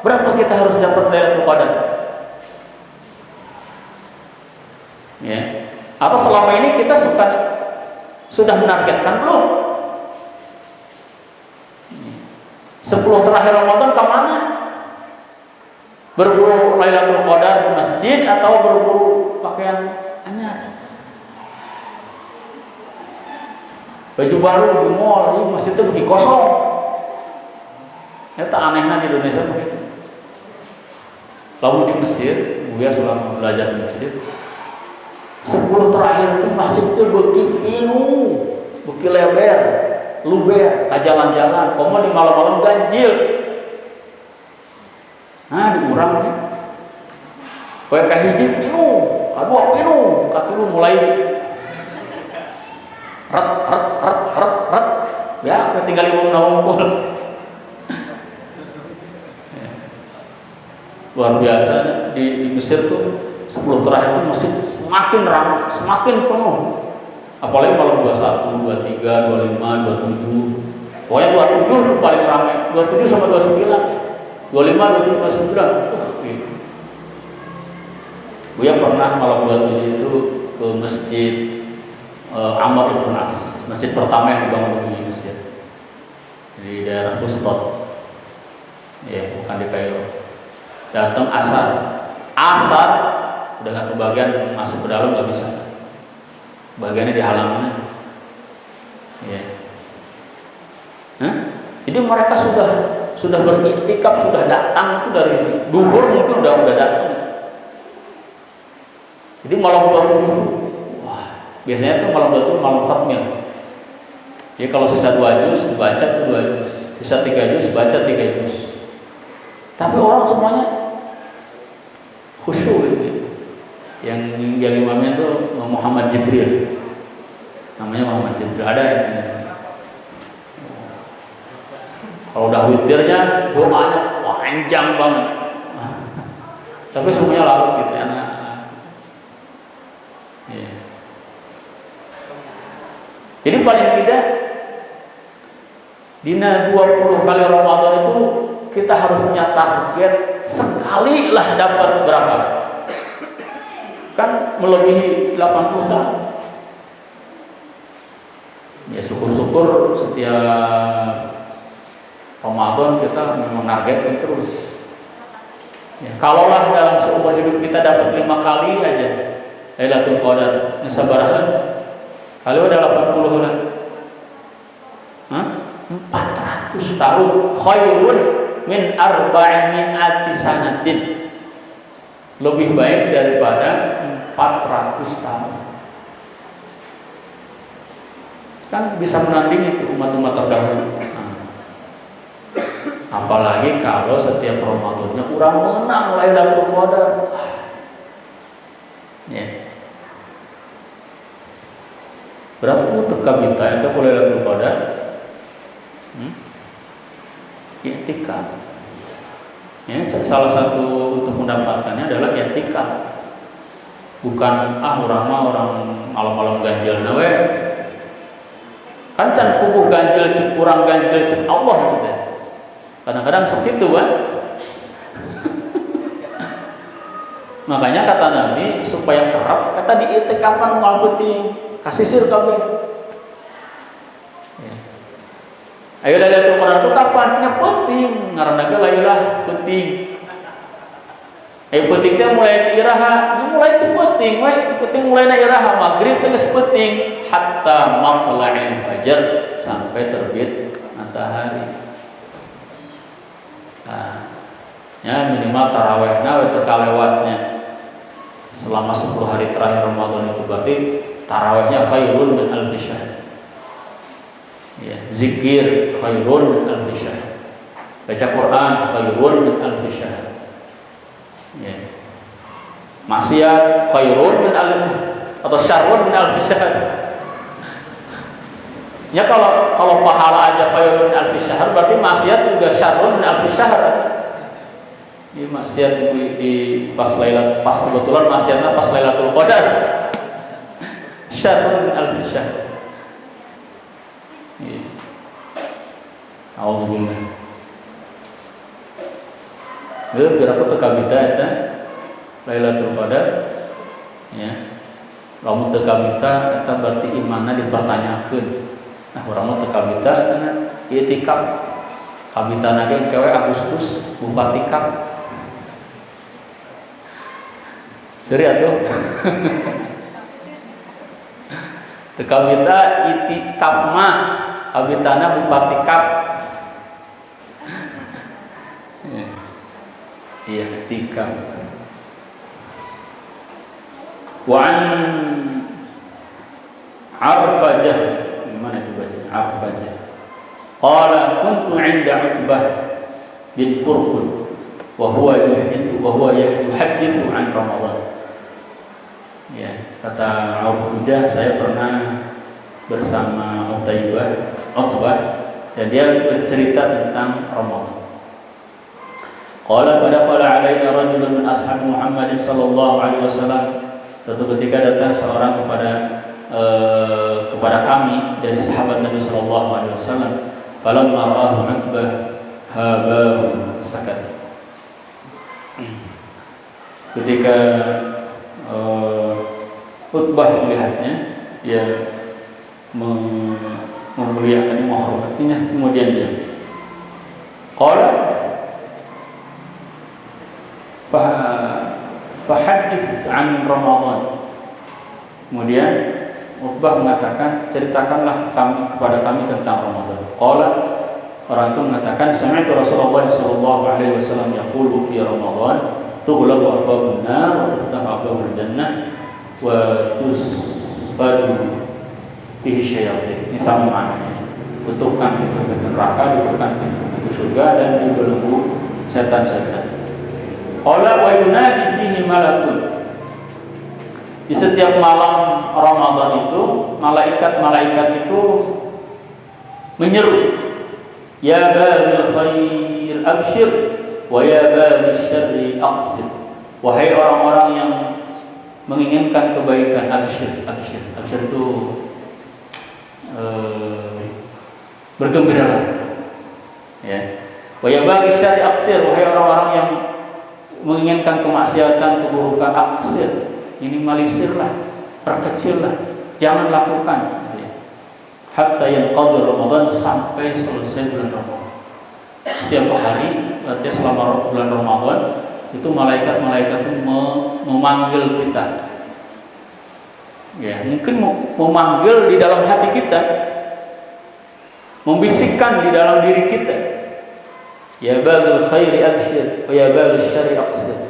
berapa kita harus dapat Lailatul Qadar. Ya. Atau selama ini kita sudah menargetkan belum? 10 terakhir Ramadan kemana? Berburu Lailatul Qadar di masjid atau berburu pakaian anyar? Baju baru di mall, masjid itu di kosong. Itu anehnya di Indonesia begitu. Lalu di Mesir, gue selama belajar di Mesir, 10 terakhir itu masjid itu beki lebar, luber, jalan-jalan, komo di malam-malam ganjil. Nah, diurang ya. Kowe kahiji pinu, kadua pinu, katilu mulai ret. Ya, ketinggal imam nawungkul. Luar biasa di Mesir tuh 10 terakhir itu masjid semakin ramai, semakin penuh. Apalagi malam 21, 23, 25, 27. Pokoknya 27 itu paling ramai. 27 sama 29. 25, 27, 29. Gitu. Gue pernah malam 27 itu ke masjid Amr ibn As, masjid pertama yang dibangun di Mesir, di daerah Fustot. Ya, bukan di Kairo. Datang asar udah nggak kebagian masuk ke dalam, nggak bisa, bagiannya di halaman. Ya. Hah? Jadi mereka sudah beriktikaf, sudah datang itu dari duhur mungkin udah datang. Jadi malam 20, wah, biasanya tuh malam 20 malam khatmil. Jadi kalau sisa 2 juz baca 2 juz, sisa 3 juz baca 3 juz. Tapi orang semuanya khusyuk gitu. Yang imamnya tuh Muhammad Jibril. Namanya Muhammad Jibril, ada yang kalau udah witirnya doanya panjang banget. Tapi semuanya larut gitu ya. Ya. Jadi paling tidak dina 20 kali Ramadan itu kita harus punya target sekali lah dapat berapa? Kan melebihi 80 tahun. Ya syukur-syukur setiap Ramadan kita menargetkan terus. Ya, kalaulah dalam seumur hidup kita dapat 5 kali aja Lailatul Qadar, sabarahan. Kalau udah 80 lah. 400 tahun khairun min arba'imi'ati sanatin. Lebih baik daripada 400 tahun. Kan bisa menandingi itu umat-umat terdahulu. Apalagi kalau setiap Ramadannya kurang menang Lailatul Qadar. Ya. Berapa teka kita itu Lailatul Qadar? I'tikaf. Ya, salah satu untuk mendapatkannya adalah i'tikaf. Bukan orang malam-malam ganjil nawe. Kan can kubuh ganjil cek kurang ganjil cek Allah gitu. Kadang-kadang seperti itu kan. Makanya kata Nabi supaya kerap kata di i'tikafan unggal penting kasih sir kabeh. Ya. Ayo Lailatul Qadar itu kapan? Nya penting, ngaranna ge lailah penting. Ayo penting teh mulai iraha, mulai itu penting, penting mulai na iraha maghrib teh geus penting hatta matla'il fajar sampai terbit matahari. Nah, ya minimal tarawihna we kalewatnya selama 10 hari terakhir Ramadan itu berarti tarawihnya khairun min alfi syahr. Ya, zikir khairun min alfi syahr. Baca Quran khairun min alfi syahr. Ya. Maksiat khairun min alfi atau syarrun min alfi syahr. Ya kalau pahala aja khairun min alfi syahr berarti maksiat juga syarrun min alfi syahr. Ini maksiat di pas kebetulan maksiatnya pas Lailatul Qadar. Syarrun min alfi syahr. Iya. Alhamdulillah. Berapa teka bita eta Lailatul Qadar? Ya. Lamun teka bita eta berarti imanna dipertanyakeun. Nah, urang mah teka bita kana i'tikaf. Kabitana ge kewe Agustus Bupati Kap. Seri atuh. Teka bita i'tikaf mah kabitana Bupati Kap. Iya, i'tikaf. Wa an Arfajah, gimana itu bacanya? Arfajah. Qala kuntu 'inda Utbah bin Furqun wa huwa yuhaddithu an Ramadan. Ya, kata Arfajah, saya pernah bersama Utbah dan dia bercerita tentang Ramadan. Qala fadakhala 'alaina rajulun min ashab Muhammad sallallahu alaihi wasallam. Suatu ketika datang seorang kepada kami dari sahabat Nabi sallallahu alaihi wasallam. Falamma ra'ahu Utbah habahu sakat. Ketika Utbah melihatnya, dia memuliakan, menghormatinya, kemudian dia qala fahadits an Ramadan. Kemudian Uqbah mengatakan, ceritakanlah kepada kami tentang Ramadan. Qala, orang itu mengatakan, sami'tu Rasulullah sallallahu alaihi wasallam yaqulu fi Ramadan, tughlaqu abwabun nar wa tuftahu abwabul jannah wa tusfadu fihi syayatin. Ini sama maknanya. Tutupkan pintu-pintu neraka, tutupkan pintu surga, dan dibelenggu setan-setan. Qala wa yunadi fihi malakun. Di setiap malam Ramadan itu malaikat-malaikat itu menyeru, ya babil khair abshir wa ya babil syarri aqsir. Wahai orang-orang yang menginginkan kebaikan, abshir. Abshir itu bergembiralah. Ya. Wa ya babil syarri aqsir. Wahai orang-orang yang menginginkan kemaksiatan, keburukan, aqsir. Ini malisirlah, perkecillah, jangan lakukan. Hatta yanqadhi Ramadan, sampai selesai bulan Ramadan. Setiap hari, artinya selama bulan Ramadan, itu malaikat-malaikat itu memanggil kita. Ya, mungkin memanggil di dalam hati kita, membisikkan di dalam diri kita. Ya baghil khairi abshir, wa ya baghil syarri aqsir.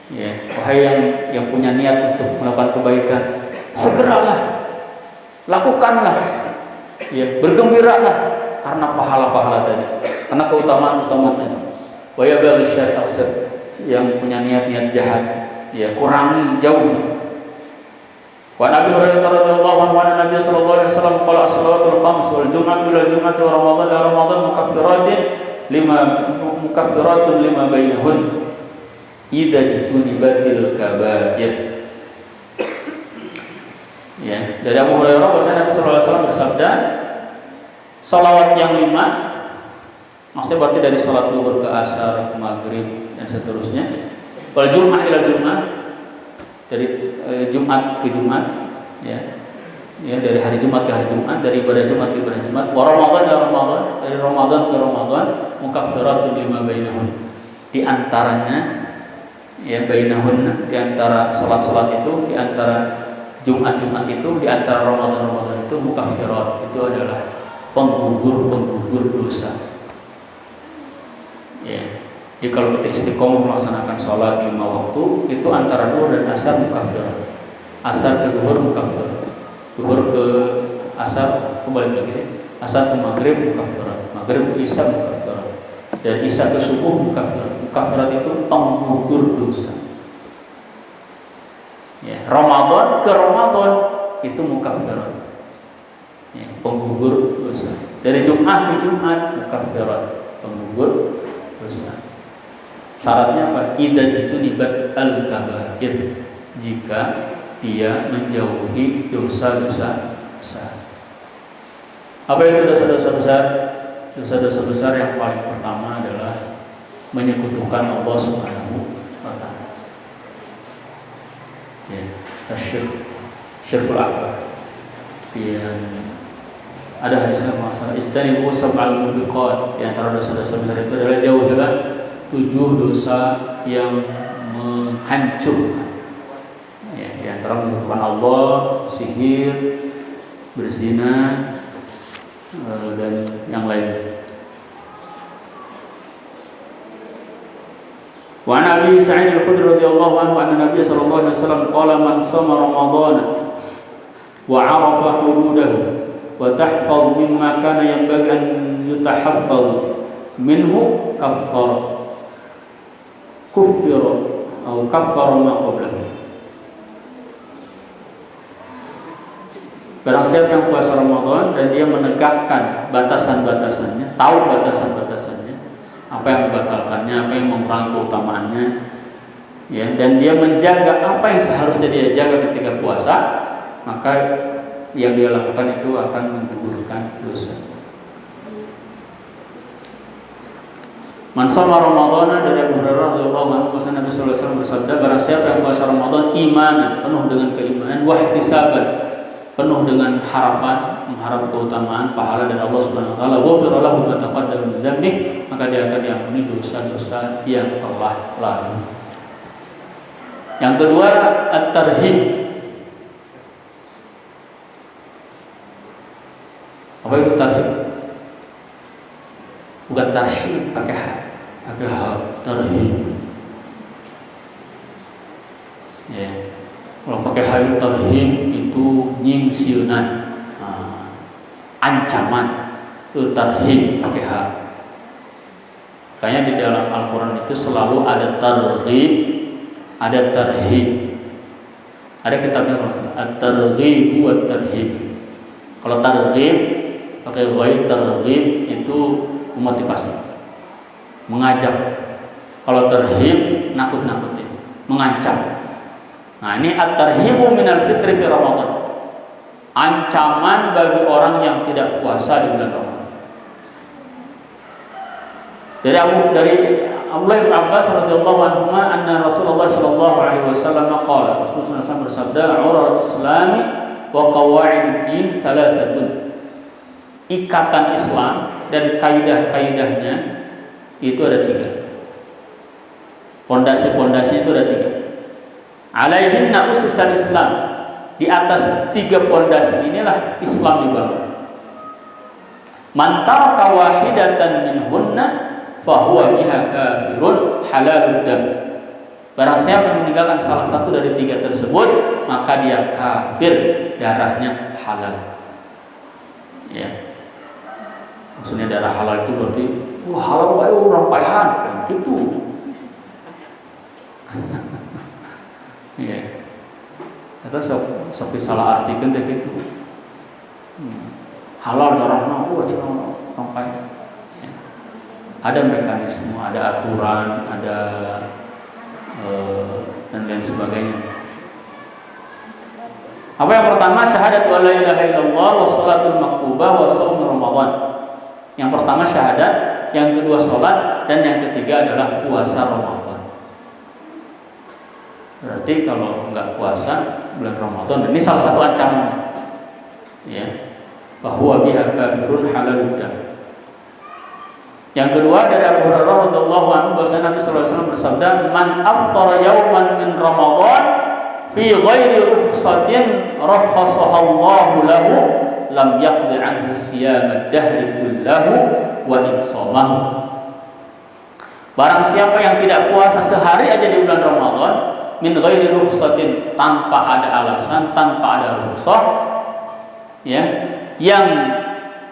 Ya, wahai yang punya niat untuk melakukan kebaikan, segeralah, lakukanlah, ya, bergembiralah karena pahala-pahala tadi, karena keutamaan-keutamaan tadi. Wa ya baghil syarri aqsir, yang punya niat-niat jahat, ya, kurangi, jauhi. Wa Nabi Hurairah radhiyallahu anhu anna Nabi sallallahu alaihi wasallam qala as-salawatul khams wal jum'atu ila jum'ati wa ramadan ila ramadan mukaffiratun lima bainahun idza jitunibatil kabair. Ya, dari Abu Hurairah bahwasanya Nabi sallallahu alaihi wasallam bersabda, salawat yang 5, maksudnya berarti dari salat zuhur ke asar, ke maghrib dan seterusnya. Wal jum'ah ila jum'ah, dari Jumat ke Jumat, ya. Ya, dari hari Jumat ke hari Jumat, dari ibadah Jumat ke ibadah Jumat. Wa Ramadan ila Ramadan, dari Ramadan ke Ramadan, mukaffiratun lima bainahun. Di antaranya, ya, bainahun, di antara salat-salat itu, di antara Jumat-Jumat itu, di antara Ramadan-Ramadan itu, mukaffirat, itu adalah penggugur dosa. Ya. Jadi kalau kita istiqomah melaksanakan sholat 5 waktu, itu antara zuhur dan asar mukaffirat. Asar ke zuhur mukaffirat. Zuhur ke asar kembali lagi. Asar ke maghrib mukaffirat. Maghrib ke isya mukaffirat. Dan isya ke subuh mukaffirat. Mukaffirat itu penggugur dosa. Ya, Ramadan ke Ramadan itu mukaffirat. Ya, penggugur dosa. Dari Jumat ke Jumat mukaffirat, penggugur dosa. Syaratnya apa? Idza jitunibat al-kabair, jika dia menjauhi dosa-dosa besar. Apa itu dosa-dosa besar? Dosa-dosa besar yang paling pertama adalah menyekutukan Allah Subhanahu wa taala. Ya, syirkul akbar. Dan ada hadisnya masalah istanibu sab'al mubiqat. Di antara dosa-dosa besar itu adalah jauhilah 7 dosa yang menghancurkan. Ya, di antara menyekutukan Allah, sihir, berzina, dan yang lain. Wa Nabi Sa'id al-Khudri radhiyallahu anhu anna Nabi sallallahu alaihi wasallam qala man shama ramadhana wa 'arafa hududahu wa tahfaz mimma kana yanbaghi an yutahaffaz minhu kuffira ma qablahu. Barang siapa yang puasa Ramadan dan dia menegakkan batasan-batasannya, tahu batasan-batasannya, apa yang membatalkannya, apa yang mengurangi keutamaannya, ya, dan dia menjaga apa yang seharusnya dia jaga ketika puasa, maka yang dia lakukan itu akan menggugurkan dosa. Man shoma Ramadhana, dari Abu Hurairah radhiyallahu anhu, Nabi sallallahu alaihi wasallam bersabda, barang siapa yang puasa Ramadan imanan, penuh dengan keimanan, wahtisaban, penuh dengan harapan, mengharap keutamaan pahala dari Allah Subhanahu wa taala, ghufira lahu ma taqaddama min dzambihi, maka dia akan diampuni dosa-dosa yang telah lalu. Yang kedua, at-tarhib. Apa itu tarhib? Bukan tarhib pakai tarhib. Ya. Kalau pakai hal tarhib itu nyingsiunan, ancaman, itu tarhib pakai hal. Kayaknya di dalam Al-Quran itu selalu ada targhib, ada tarhib. Ada kitabnya at-targhib wa tarhib. Kalau targhib pakai ghaib, targhib itu memotivasi, mengajak. Kalau tarhib nakut-nakutin, mengancam. Nah, ini at-tarhibu minal fitri fi Ramadan. Ancaman bagi orang yang tidak puasa di bulan Ramadan. Dari Abdullah bin Abbas radhiyallahu anhu anna Rasulullah sallallahu alaihi wasallam qala, Rasulullah SAW bersabda, "Urul Islami wa qawaidud din thalathatun." Ikatan Islam dan kaidah-kaidahnya itu ada 3. Pondasi-pondasi itu ada 3. Alaihinna usisal Islam. Di atas 3 pondasi inilah Islam dibangun. Man taraka wahidatan minhunna fahuwa biha kafirun halalud dam. Barang siapa yang meninggalkan salah satu dari 3 tersebut, maka dia kafir, darahnya halal. Ya. Maksudnya darah halal itu berarti halal wae orang paehan gitu. Ya. Eta sok salah artikeun teh kitu. Halal darahna cenah orang paehan. Ada mekanisme, ada aturan, ada dan lain sebagainya. Apa yang pertama, syahadat wa la ilaha illallah wa sholatul maktubah wa shaum Ramadan. Yang pertama syahadat, yang kedua sholat, dan yang ketiga adalah puasa Ramadan. Berarti kalau enggak puasa bulan Ramadan, ini salah satu ancaman. Ya. Bahwa biha kafirun halalud dam. Yang kedua dari Abu Hurairah radhiyallahu anhu bahwasanya Nabi sallallahu alaihi wasallam bersabda, "Man aftara yawman min Ramadan fi ghairi rukhsatin rakhasahallahu lahu lam yaqdi anhu siyamad dahri kullahu wa insamahu." Barang siapa yang tidak puasa sehari aja di bulan Ramadan min ghairi rukhsatin, tanpa ada alasan, tanpa ada rukhsah, ya, yang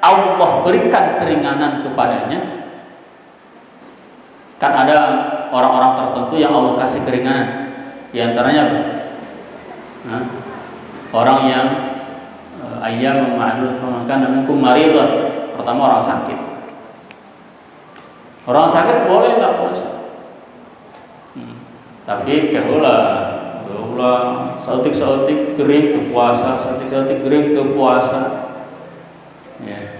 Allah berikan keringanan kepadanya. Kan ada orang-orang tertentu yang Allah kasih keringanan. Di antaranya orang yang ayyam ma'dud faman minkum maridun. Pertama orang sakit. Orang sakit boleh enggak puasa. Tapi keheula sautik kering ke puasa, sautik kering ke puasa. Ya.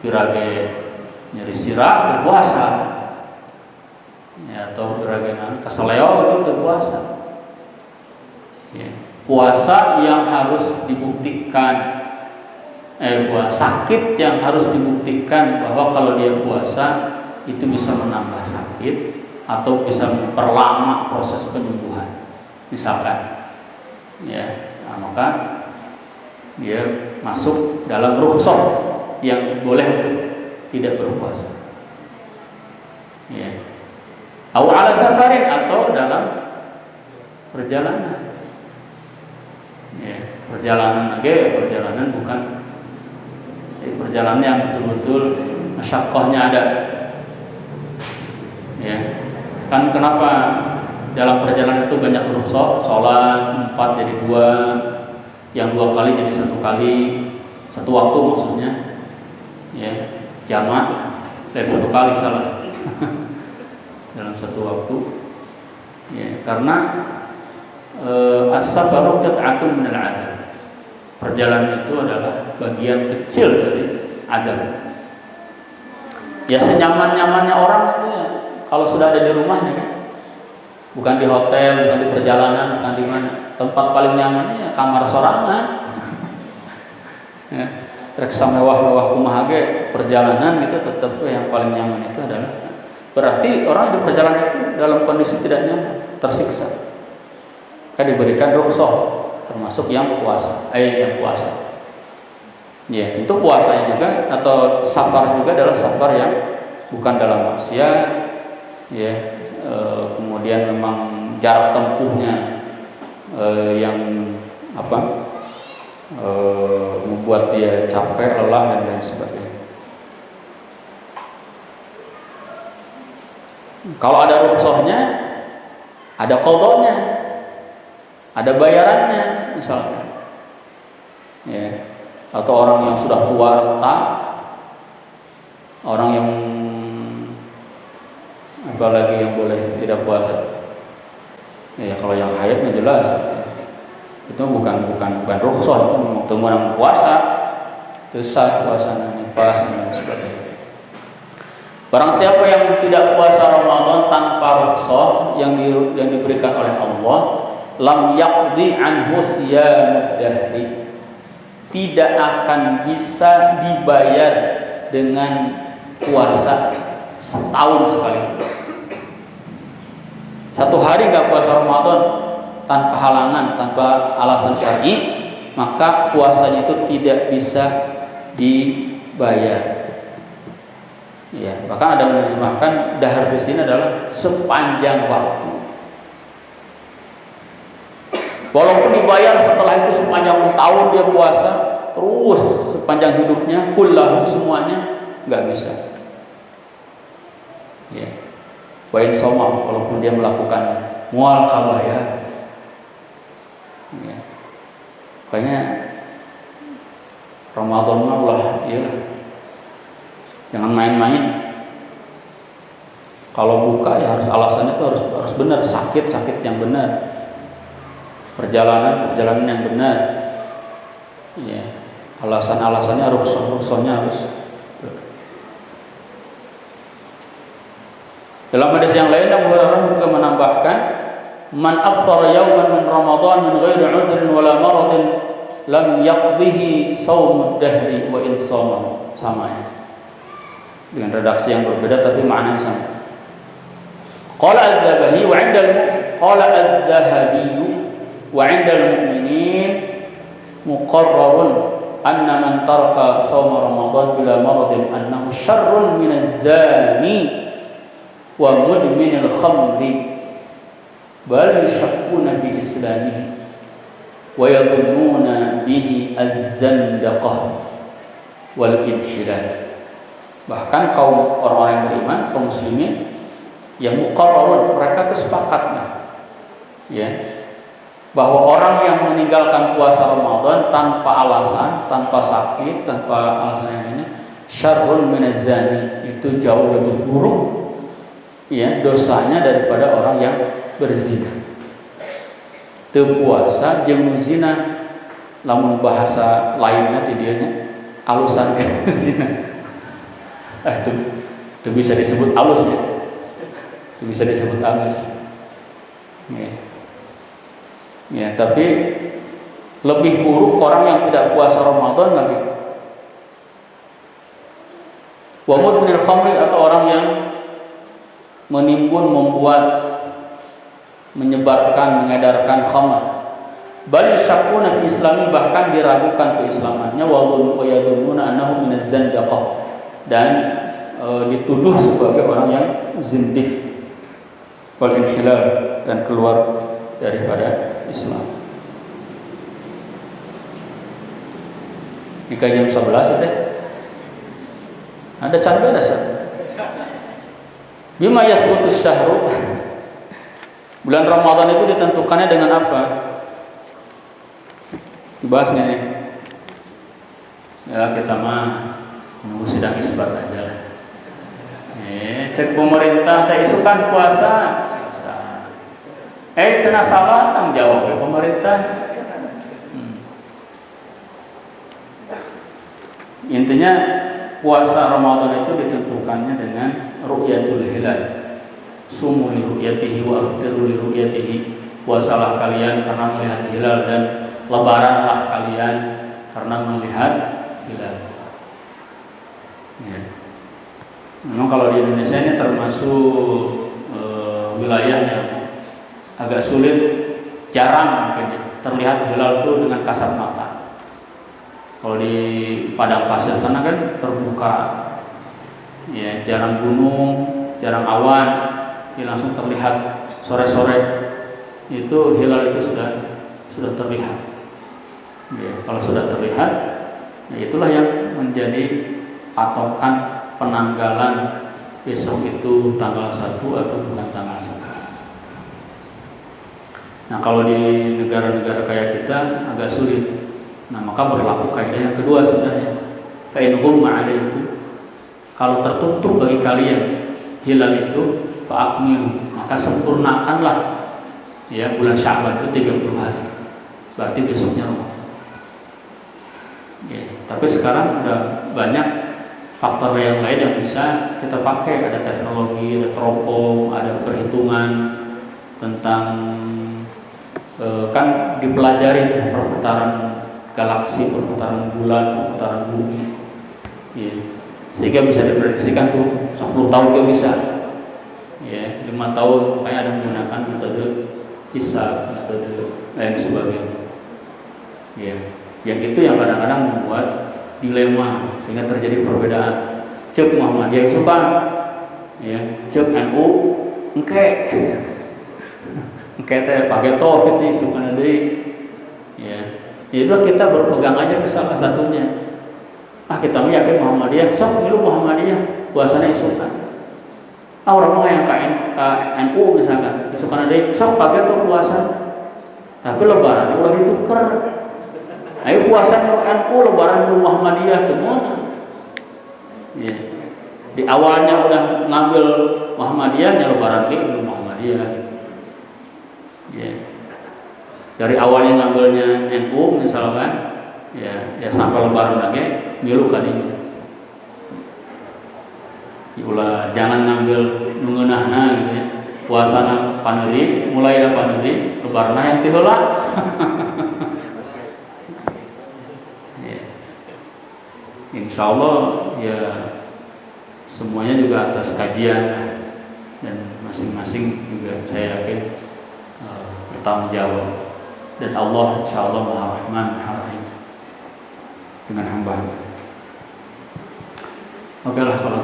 Pirage nyeri sirah ke puasa. Ya, atau beragam keseleo itu puasa. Ya. Puasa yang harus dibuktikan, sakit yang harus dibuktikan bahwa kalau dia puasa itu bisa menambah sakit atau bisa memperlama proses penyembuhan. Misalkan, ya, maka dia masuk dalam rukhsah yang boleh untuk tidak berpuasa. Ya. Au ala safarin, atau dalam perjalanan. Ya, perjalanan bukan perjalanan yang betul-betul masyaqqahnya ada. Ya. Kan kenapa dalam perjalanan itu banyak rukhsah, salat 4 jadi 2, yang 2 kali jadi 1 kali, 1 waktu maksudnya. Ya, jamaah dari 1 kali salah. Dalam 1 waktu, ya, karena as-safaru qit'atun minal 'adab. Perjalanan itu adalah bagian kecil dari adab. Ya, senyaman-nyamannya orang itu ya, kalau sudah ada di rumahnya kan, bukan di hotel, bukan di perjalanan, bukan di mana. Tempat paling nyamannya ya kamar sorangan. Ya, reksa mewah-mewah kumaha ge perjalanan gitu, tetap yang paling nyaman itu adalah, berarti orang di perjalanan itu dalam kondisi tidak nyaman, tersiksa. Kan diberikan rukhsah, termasuk yang puasa, yang puasa. Ya, itu puasanya juga atau safar juga adalah safar yang bukan dalam maksiat, ya. Kemudian memang jarak tempuhnya yang membuat dia capek, lelah dan lain sebagainya. Kalau ada rukhsahnya, ada qadanya, ada bayarannya misalnya, ya. Atau orang yang sudah tua renta, orang yang apalagi yang boleh tidak puasa, ya kalau yang haid jelas itu bukan rukhsah, itu temuan puasa, itu sah puasanya, nifas dan sebagainya. Barang siapa yang tidak puasa Ramadan tanpa rukhsah yang diberikan oleh Allah, lam yaqdi anhu siyamud dahri, tidak akan bisa dibayar dengan puasa setahun sekali. Satu hari nggak puasa Ramadan tanpa halangan, tanpa alasan syar'i, maka puasanya itu tidak bisa dibayar. Ya, bahkan ada menerjemahkan dahar di sini adalah sepanjang waktu. Walaupun dibayar setelah itu sepanjang tahun dia puasa terus sepanjang hidupnya, kullahu semuanya nggak bisa. Ya, wain soma walaupun dia melakukannya, mual kabayar. Ya, kayaknya Ramadan Allah, iyalah. Jangan main-main. Kalau buka ya harus alasannya itu harus benar, sakit yang benar. Perjalanan yang benar, ya. Alasannya rukhsahnya harus. Dalam hadis yang lain Abu Hurairah juga menambahkan, man afṭara yawman min Ramadan min ghairi 'udhrin wala maradin lam yaqdihi shaumud dahri wa in shama. Sama ya, dengan redaksi yang berbeda tapi maknanya sama. Qala adz-Dzahabi wa 'inda al-mu'minin muqarrarun anna man taraka shaum Ramadan bila maradin annahu syarrun min az-zani wa mudmin al-khamri bal yashakkuna fi islamihi wa yadhunnuna bihi az-zandaqah wal inhilal. Bahkan kaum orang-orang yang beriman, kaum muslimin yang muqarrarun, mereka kesepakatnya, ya, bahwa orang yang meninggalkan puasa Ramadan tanpa alasan, tanpa sakit, tanpa alasan yang lainnya, syarrun minaz zani, itu jauh lebih buruk, ya, dosanya daripada orang yang berzina. Teu puasa jeung zina, lamun bahasa lainnya tidianya alusan ke zina. Itu bisa disebut alus ya. Itu bisa disebut alus. Ya. Ya, tapi lebih buruk orang yang tidak puasa Ramadan lagi. Wa mudminil khamri, atau orang yang menimbun, membuat, menyebarkan, mengedarkan khamr. Bal syakuna fi islami, bahkan diragukan keislamannya, wa yadununa annahu minaz zandaqah, dan dituduh sebagai orang yang zindik, wal inhilal, dan keluar daripada Islam. Nikah jam 11 deh. Ada can ada satu. Bima yasbutus syahru. Bulan Ramadan itu ditentukannya dengan apa? Dibahas nggak nih? Ya kita mah nunggu sidang isbat aja lah. Cek pemerintah teh isukan puasa. Cenah salah tanggung jawab ya pemerintah. Intinya puasa Ramadan itu ditentukannya dengan ru'yatul hilal. Sumu li ru'yatihi wa aftiru li ru'yatihi. Puasalah kalian karena melihat hilal, dan lebaranlah kalian karena melihat hilal. Ya. Memang kalau di Indonesia ini termasuk wilayah yang agak sulit, jarang mungkin terlihat hilal itu dengan kasat mata. Kalau di padang pasir sana kan terbuka, ya jarang gunung, jarang awan, ya langsung terlihat sore-sore itu hilal itu sudah terlihat. Ya, kalau sudah terlihat, ya itulah yang menjadi patokan penanggalan besok itu tanggal 1 atau bukan tanggal 1. Nah kalau di negara-negara kayak kita agak sulit. Nah maka berlaku kaidah yang kedua sebenarnya. Fa'inhum ma'alaikum, kalau tertutup bagi kalian hilal itu fa'akmilu, maka sempurnakanlah ya bulan Sya'ban itu 30 hari. Berarti besoknya Ramadan. Ya, tapi sekarang udah banyak faktor yang lain yang bisa kita pakai. Ada teknologi, ada teropong, ada perhitungan tentang kan dipelajari perputaran galaksi, perputaran bulan, perputaran bumi, ya. Sehingga bisa diprediksikan tuh 10 tahun dia bisa, ya 5 tahun kayak ada menggunakan metode hisab, metode lain sebagainya, ya. Yang itu yang kadang-kadang membuat dilema sehingga terjadi perbedaan. Cek Muhammadiyah suka, ya cek NU engke teh pakai tauhid nih suka deui, ya. Jadi kita berpegang aja ke salah satunya. Kita mah yakin Muhammadiyah, sok milu Muhammadiyah, puasanya isukan. Orang mah yang NU misalkan, isukan deui, sok pakai tuh puasa. Tapi lebaran ulah ditukar. Ayo puasanya NU, lebaran Muhammadiyah temuan. Ya. Di awalnya udah ngambil Muhammadiyah, lebaran ke Muhammadiyah. Ya. Dari awalnya ngambilnya NU misalkan, ya sampai lebaran lagi milu kadinya. Ulah jangan ngambil nungeunahna gitu ya. Puasana paneuri, mulai da paneuri, lebaran yang teu heula. Ya. Insyaallah ya semuanya juga atas kajian dan masing-masing juga saya yakin bertanggung jawab. Dan Allah insyaallah Maha Rahman Maha Rahim dengan hamba-hamba. Oke lah kalau